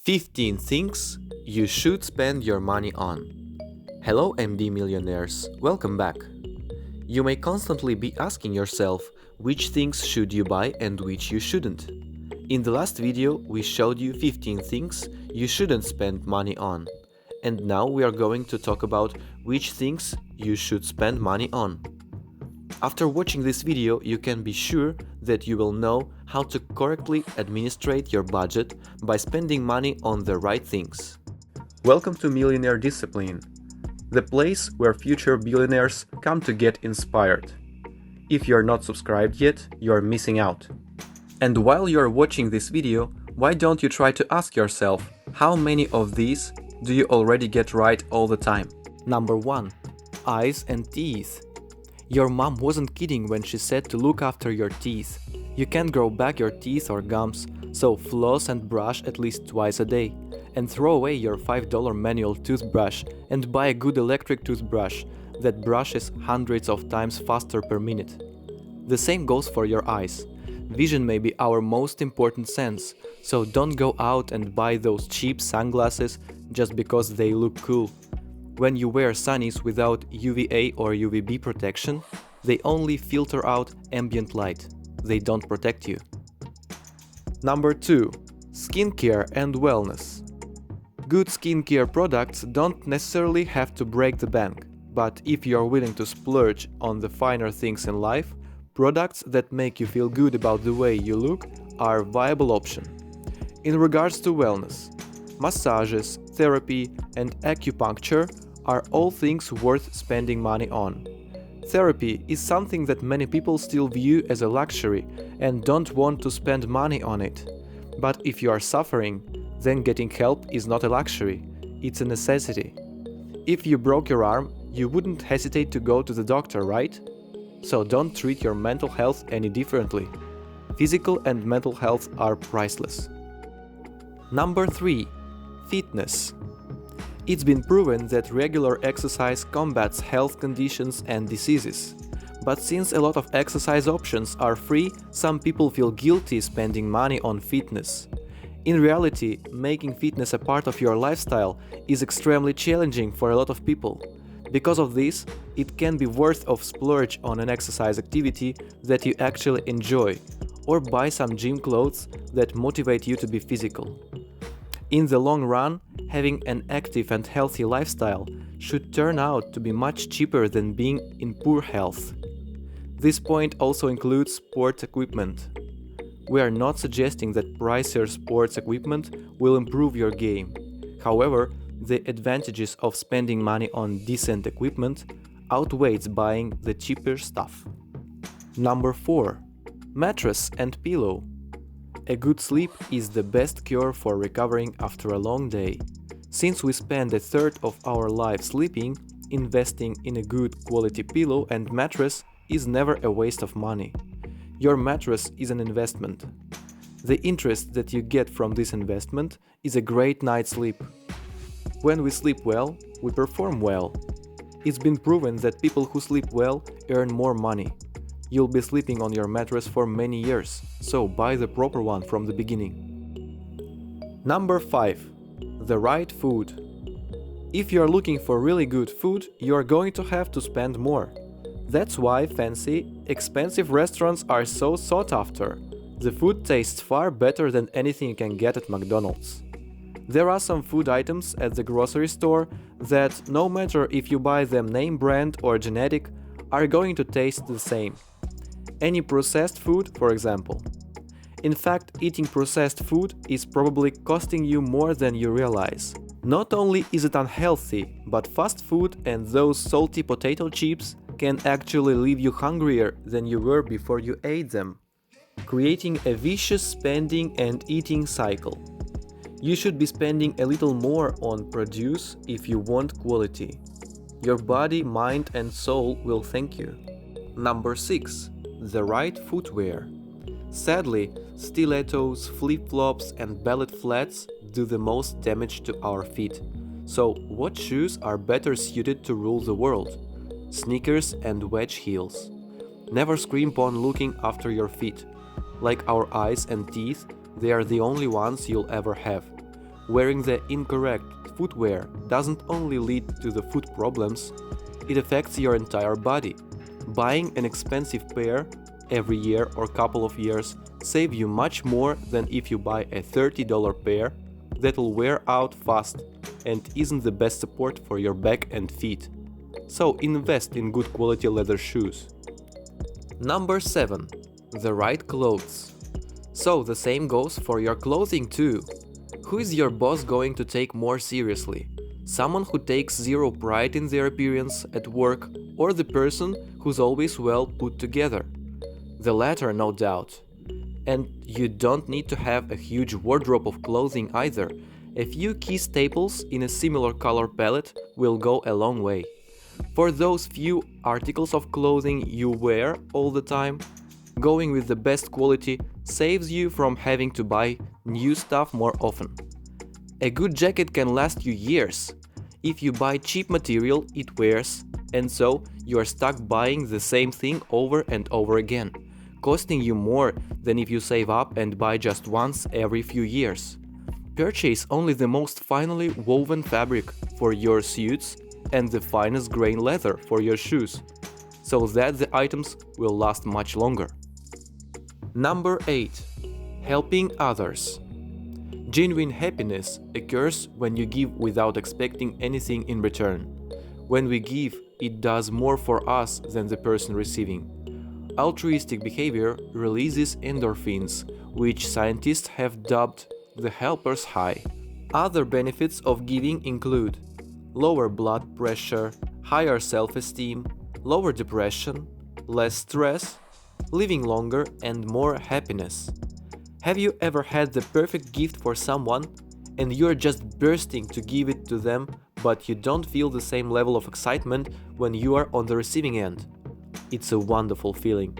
15 things you should spend your money on. Hello MD millionaires, welcome back. You may constantly be asking yourself which things should you buy and which you shouldn't. In the last video we showed you 15 things you shouldn't spend money on. And now we are going to talk about which things you should spend money on. After watching this video, you can be sure that you will know how to correctly administrate your budget by spending money on the right things. Welcome to Millionaire Discipline, the place where future billionaires come to get inspired. If you are not subscribed yet, you are missing out. And while you are watching this video, why don't you try to ask yourself, how many of these do you already get right all the time? Number 1. Eyes and teeth. Your mom wasn't kidding when she said to look after your teeth. You can't grow back your teeth or gums, so floss and brush at least twice a day. And throw away your $5 manual toothbrush and buy a good electric toothbrush that brushes hundreds of times faster per minute. The same goes for your eyes. Vision may be our most important sense, so don't go out and buy those cheap sunglasses just because they look cool. When you wear sunnies without UVA or UVB protection, they only filter out ambient light. They don't protect you. Number 2. Skincare and wellness. Good skincare products don't necessarily have to break the bank, but if you are willing to splurge on the finer things in life, products that make you feel good about the way you look are a viable option. In regards to wellness, massages, therapy, and acupuncture are all things worth spending money on. Therapy is something that many people still view as a luxury and don't want to spend money on it. But if you are suffering, then getting help is not a luxury, it's a necessity. If you broke your arm, you wouldn't hesitate to go to the doctor, right? So don't treat your mental health any differently. Physical and mental health are priceless. Number 3. Fitness. It's been proven that regular exercise combats health conditions and diseases. But since a lot of exercise options are free, some people feel guilty spending money on fitness. In reality, making fitness a part of your lifestyle is extremely challenging for a lot of people. Because of this, it can be worth of splurge on an exercise activity that you actually enjoy, or buy some gym clothes that motivate you to be physical. In the long run, having an active and healthy lifestyle should turn out to be much cheaper than being in poor health. This point also includes sports equipment. We are not suggesting that pricier sports equipment will improve your game. However, the advantages of spending money on decent equipment outweighs buying the cheaper stuff. Number 4. Mattress and pillow. A good sleep is the best cure for recovering after a long day. Since we spend a third of our life sleeping, investing in a good quality pillow and mattress is never a waste of money. Your mattress is an investment. The interest that you get from this investment is a great night's sleep. When we sleep well, we perform well. It's been proven that people who sleep well earn more money. You'll be sleeping on your mattress for many years, so buy the proper one from the beginning. Number 5. The right food. If you are looking for really good food, you are going to have to spend more. That's why fancy, expensive restaurants are so sought after. The food tastes far better than anything you can get at McDonald's. There are some food items at the grocery store that, no matter if you buy them name brand or genetic, are going to taste the same. Any processed food, for example. In fact, eating processed food is probably costing you more than you realize. Not only is it unhealthy, but fast food and those salty potato chips can actually leave you hungrier than you were before you ate them, creating a vicious spending and eating cycle. You should be spending a little more on produce if you want quality. Your body, mind and soul will thank you. Number 6. The right footwear. Sadly, stilettos, flip-flops and ballet flats do the most damage to our feet. So, what shoes are better suited to rule the world? Sneakers and wedge heels. Never scrimp on looking after your feet. Like our eyes and teeth, they are the only ones you'll ever have. Wearing the incorrect footwear doesn't only lead to the foot problems, it affects your entire body. Buying an expensive pair every year or couple of years save you much more than if you buy a $30 pair that'll wear out fast and isn't the best support for your back and feet. So invest in good quality leather shoes. Number 7. The right clothes. So the same goes for your clothing too. Who is your boss going to take more seriously? Someone who takes zero pride in their appearance at work, or the person who's always well put together? The latter, no doubt. And you don't need to have a huge wardrobe of clothing either. A few key staples in a similar color palette will go a long way. For those few articles of clothing you wear all the time, going with the best quality saves you from having to buy new stuff more often. A good jacket can last you years. If you buy cheap material, it wears, and so you are stuck buying the same thing over and over again, costing you more than if you save up and buy just once every few years. Purchase only the most finely woven fabric for your suits and the finest grain leather for your shoes, so that the items will last much longer. Number 8. Helping others. Genuine happiness occurs when you give without expecting anything in return. When we give, it does more for us than the person receiving. Altruistic behavior releases endorphins, which scientists have dubbed the helper's high. Other benefits of giving include lower blood pressure, higher self-esteem, lower depression, less stress, living longer, and more happiness. Have you ever had the perfect gift for someone and you're just bursting to give it to them, but you don't feel the same level of excitement when you are on the receiving end? It's a wonderful feeling.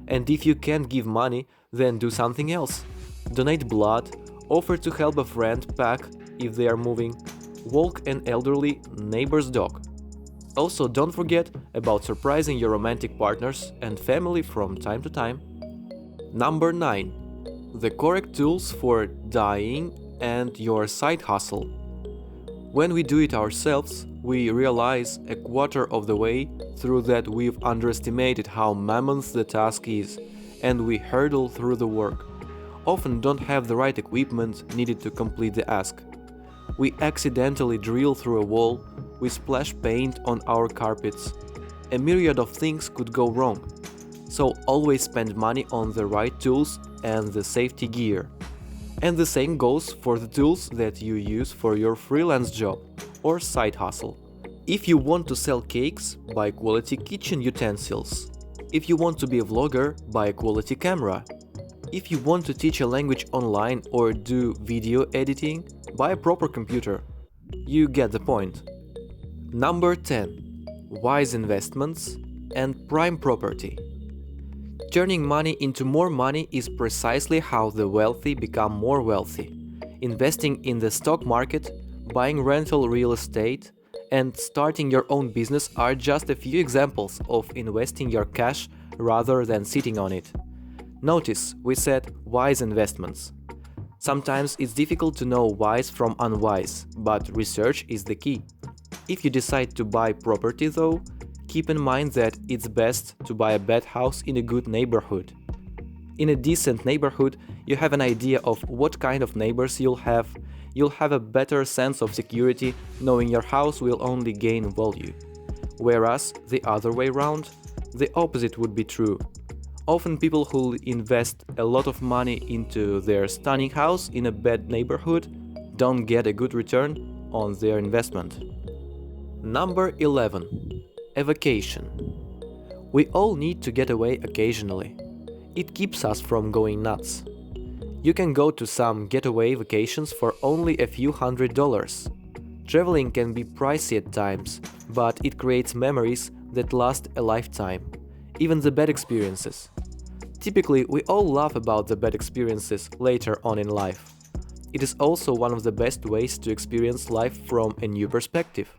And if you can't give money, then do something else. Donate blood, offer to help a friend pack if they are moving, walk an elderly neighbor's dog. Also, don't forget about surprising your romantic partners and family from time to time. Number 9. The correct tools for dying and your side hustle. When we do it ourselves, we realize a quarter of the way through that we've underestimated how mammoth the task is, and we hurtle through the work. Often don't have the right equipment needed to complete the ask. We accidentally drill through a wall, we splash paint on our carpets. A myriad of things could go wrong. So always spend money on the right tools and the safety gear. And the same goes for the tools that you use for your freelance job or side hustle. If you want to sell cakes, buy quality kitchen utensils. If you want to be a vlogger, buy a quality camera. If you want to teach a language online or do video editing, buy a proper computer. You get the point. Number 10. Wise investments and prime property. Turning money into more money is precisely how the wealthy become more wealthy. Investing in the stock market, buying rental real estate, and starting your own business are just a few examples of investing your cash rather than sitting on it. Notice, we said wise investments. Sometimes it's difficult to know wise from unwise, but research is the key. If you decide to buy property though, keep in mind that it's best to buy a bad house in a good neighborhood. In a decent neighborhood, you have an idea of what kind of neighbors you'll have. You'll have a better sense of security knowing your house will only gain value. Whereas the other way around, the opposite would be true. Often people who invest a lot of money into their stunning house in a bad neighborhood don't get a good return on their investment. Number 11. A vacation. We all need to get away occasionally. It keeps us from going nuts. You can go to some getaway vacations for only a few $100s. Traveling can be pricey at times, but it creates memories that last a lifetime, even the bad experiences. Typically, we all laugh about the bad experiences later on in life. It is also one of the best ways to experience life from a new perspective.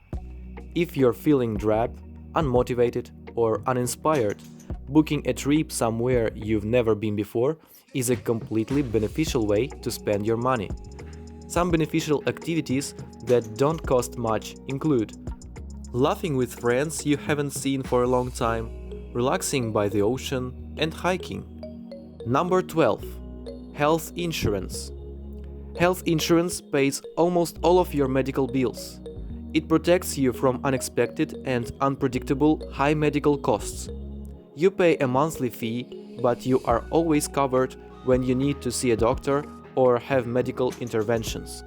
If you're feeling drab, unmotivated, or uninspired, booking a trip somewhere you've never been before is a completely beneficial way to spend your money. Some beneficial activities that don't cost much include laughing with friends you haven't seen for a long time, relaxing by the ocean, and hiking. Number 12. Health insurance. Health insurance pays almost all of your medical bills. It protects you from unexpected and unpredictable high medical costs. You pay a monthly fee, but you are always covered when you need to see a doctor or have medical interventions.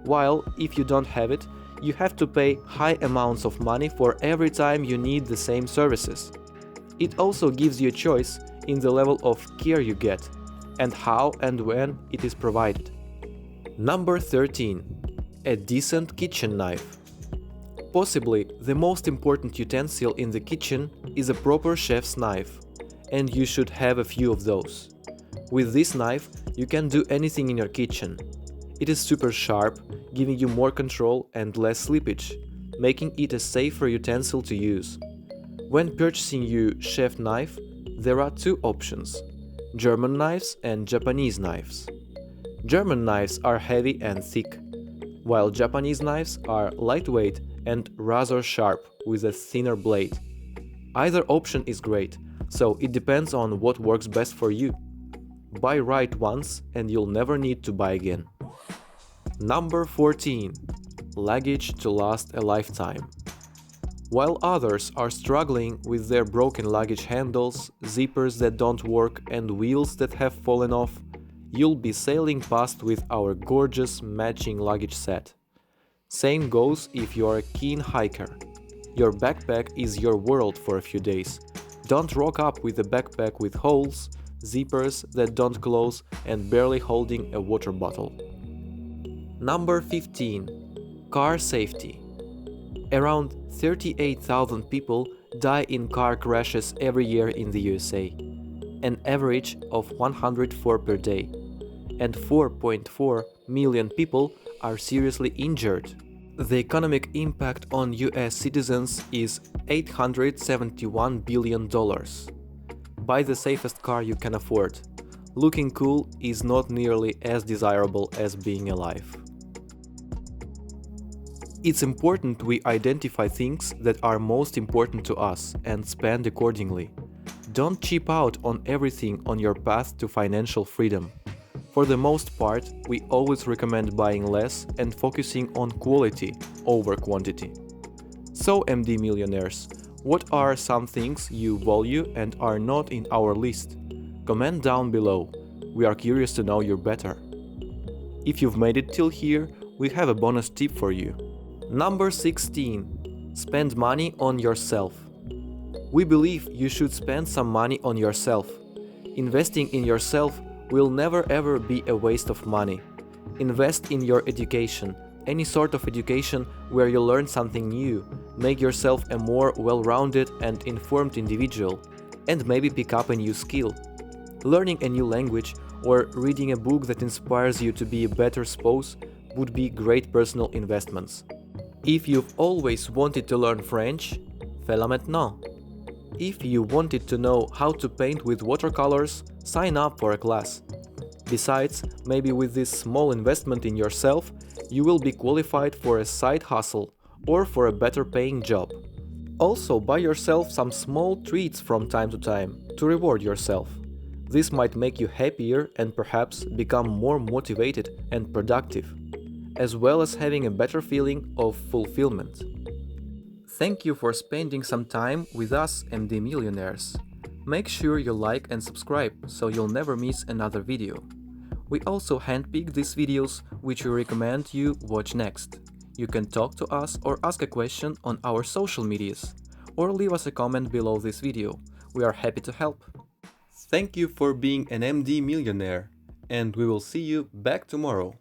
While, if you don't have it, you have to pay high amounts of money for every time you need the same services. It also gives you a choice in the level of care you get and how and when it is provided. Number 13. A decent kitchen knife. Possibly the most important utensil in the kitchen is a proper chef's knife, and you should have a few of those. With this knife, you can do anything in your kitchen. It is super sharp, giving you more control and less slippage, making it a safer utensil to use. When purchasing your chef knife, there are two options: German knives and Japanese knives. German knives are heavy and thick, while Japanese knives are lightweight and rather sharp with a thinner blade. Either option is great, so it depends on what works best for you. Buy right once and you'll never need to buy again. Number 14. Luggage to last a lifetime. While others are struggling with their broken luggage handles, zippers that don't work, and wheels that have fallen off, you'll be sailing past with our gorgeous matching luggage set. Same goes if you're a keen hiker. Your backpack is your world for a few days. Don't rock up with a backpack with holes, zippers that don't close, and barely holding a water bottle. Number 15. Car safety. Around 38,000 people die in car crashes every year in the USA, an average of 104 per day, and 4.4 million people are seriously injured. The economic impact on US citizens is $871 billion. Buy the safest car you can afford. Looking cool is not nearly as desirable as being alive. It's important we identify things that are most important to us and spend accordingly. Don't cheap out on everything on your path to financial freedom. For the most part, we always recommend buying less and focusing on quality over quantity. So, MD millionaires, what are some things you value and are not in our list? Comment down below. We are curious to know you better. If you've made it till here, we have a bonus tip for you. Number 16. Spend money on yourself. We believe you should spend some money on yourself. Investing in yourself will never ever be a waste of money. Invest in your education, any sort of education where you learn something new, make yourself a more well-rounded and informed individual, and maybe pick up a new skill. Learning a new language or reading a book that inspires you to be a better spouse would be great personal investments. If you've always wanted to learn French, fais la maintenant. If you wanted to know how to paint with watercolors, sign up for a class. Besides, maybe with this small investment in yourself, you will be qualified for a side hustle or for a better paying job. Also, buy yourself some small treats from time to time to reward yourself. This might make you happier and perhaps become more motivated and productive, as well as having a better feeling of fulfillment. Thank you for spending some time with us, MD Millionaires. Make sure you like and subscribe so you'll never miss another video. We also handpick these videos which we recommend you watch next. You can talk to us or ask a question on our social medias, or leave us a comment below this video. We are happy to help. Thank you for being an MD Millionaire, and we will see you back tomorrow.